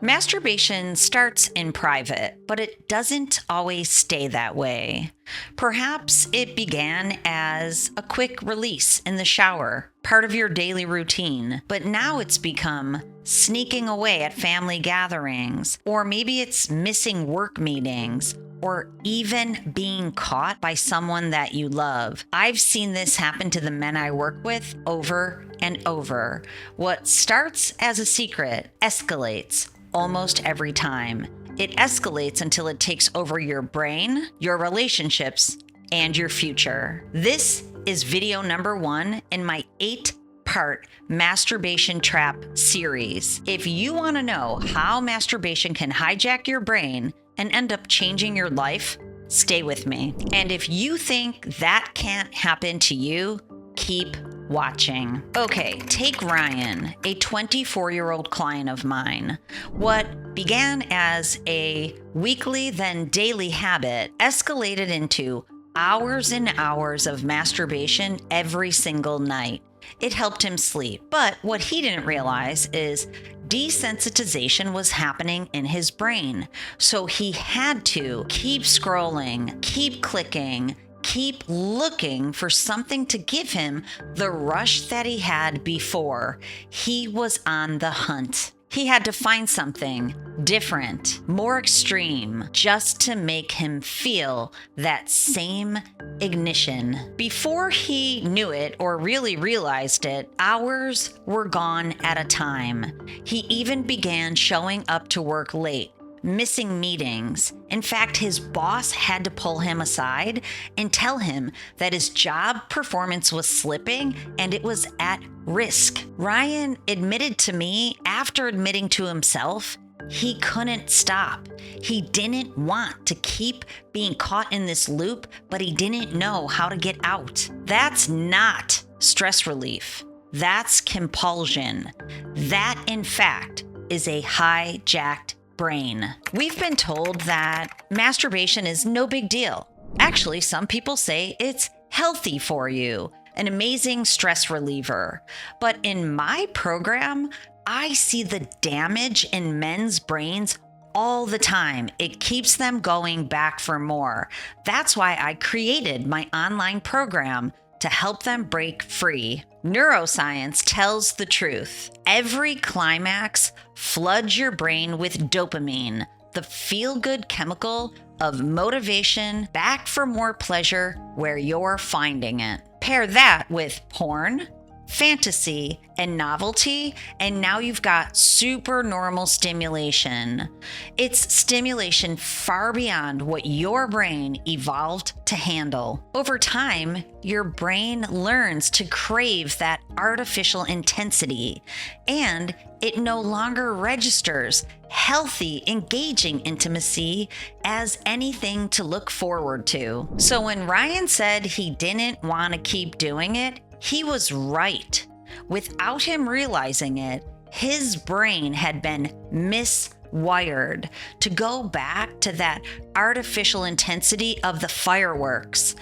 Masturbation starts in private, but it doesn't always stay that way. Perhaps it began as a quick release in the shower, part of your daily routine, but now it's become sneaking away at family gatherings, or maybe it's missing work meetings, or even being caught by someone that you love. I've seen this happen to the men I work with over and over. What starts as a secret escalates almost every time. It escalates until it takes over your brain, your relationships, and your future. This is video number 1 in my 8-part Masturbation Trap Series. If you want to know how masturbation can hijack your brain and end up changing your life, stay with me. And if you think that can't happen to you, keep watching. Okay, take Ryan, a 24-year-old client of mine. What began as a weekly, then daily habit escalated into hours and hours of masturbation every single night. It helped him sleep. But what he didn't realize is desensitization was happening in his brain. So he had to keep scrolling, keep clicking, keep looking for something to give him the rush that he had before. He was on the hunt. He had to find something different, more extreme, just to make him feel that same ignition. Before he knew it or really realized it, hours were gone at a time. He even began showing up to work late, missing meetings. In fact, his boss had to pull him aside and tell him that his job performance was slipping and it was at risk. Ryan admitted to me, after admitting to himself, he couldn't stop. He didn't want to keep being caught in this loop, but he didn't know how to get out. That's not stress relief. That's compulsion. That, in fact, is a hijacked brain. We've been told that masturbation is no big deal. Actually, some people say it's healthy for you, an amazing stress reliever. But in my program, I see the damage in men's brains all the time. It keeps them going back for more. That's why I created my online program to help them break free. Neuroscience tells the truth. Every climax floods your brain with dopamine, the feel-good chemical of motivation, back for more pleasure where you're finding it. Pair that with porn, fantasy, and novelty, and now you've got supernormal stimulation. It's stimulation far beyond what your brain evolved to handle. Over time, your brain learns to crave that artificial intensity, and it no longer registers healthy, engaging intimacy as anything to look forward to. So when Ryan said he didn't want to keep doing it, he was right. Without him realizing it, his brain had been miswired to go back to that artificial intensity of the fireworks.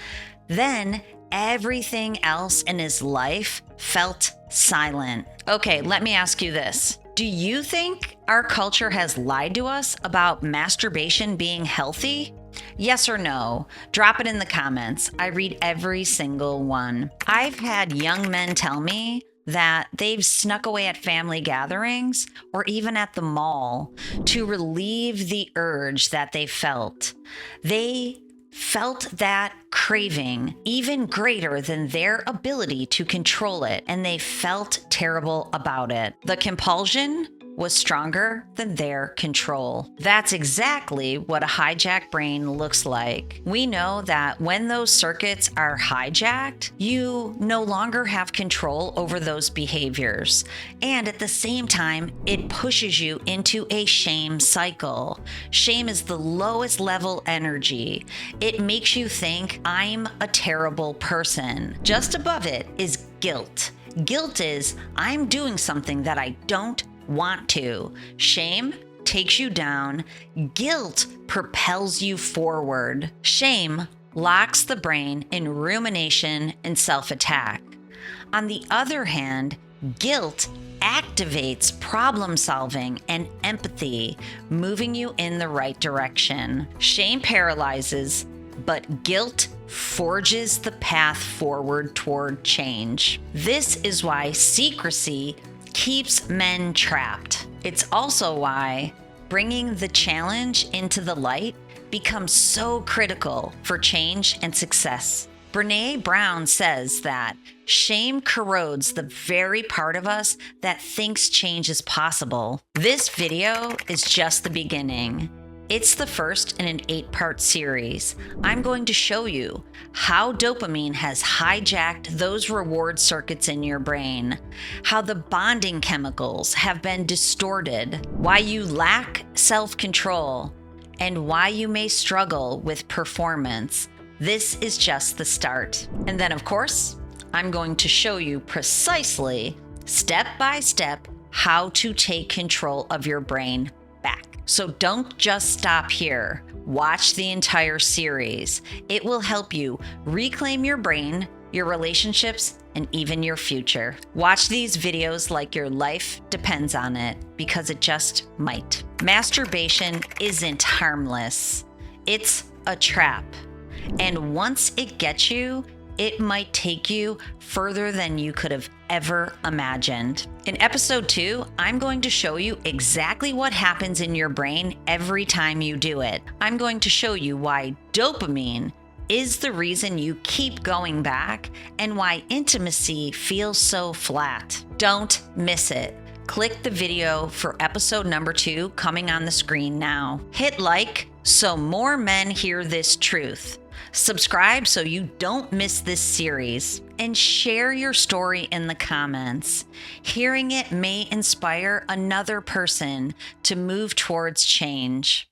Then everything else in his life felt silent. Okay, let me ask you this. Do you think our culture has lied to us about masturbation being healthy? Yes or no? Drop it in the comments. I read every single one. I've had young men tell me that they've snuck away at family gatherings or even at the mall to relieve the urge that they felt. They felt that craving even greater than their ability to control it, and they felt terrible about it. The compulsion was stronger than their control. That's exactly what a hijacked brain looks like. We know that when those circuits are hijacked, you no longer have control over those behaviors. And at the same time, it pushes you into a shame cycle. Shame is the lowest level energy. It makes you think, I'm a terrible person. Just above it is guilt. Guilt is, I'm doing something that I don't want to. Shame takes you down. Guilt propels you forward. Shame locks the brain in rumination and self-attack. On the other hand, guilt activates problem solving and empathy, moving you in the right direction. Shame paralyzes, but guilt forges the path forward toward change. This is why secrecy keeps men trapped. It's also why bringing the challenge into the light becomes so critical for change and success. Brené Brown says that shame corrodes the very part of us that thinks change is possible. This video is just the beginning. It's the first in an 8-part series. I'm going to show you how dopamine has hijacked those reward circuits in your brain, how the bonding chemicals have been distorted, why you lack self-control, and why you may struggle with performance. This is just the start. And then, of course, I'm going to show you precisely, step by step, how to take control of your brain back. So don't just stop here. Watch the entire series. It will help you reclaim your brain, your relationships, and even your future. Watch these videos like your life depends on it, because it just might. Masturbation isn't harmless. It's a trap. And once it gets you, it might take you further than you could have ever imagined. In episode 2, I'm going to show you exactly what happens in your brain every time you do it. I'm going to show you why dopamine is the reason you keep going back and why intimacy feels so flat. Don't miss it. Click the video for episode number 2 coming on the screen now. Hit like so more men hear this truth. Subscribe so you don't miss this series, and share your story in the comments. Hearing it may inspire another person to move towards change.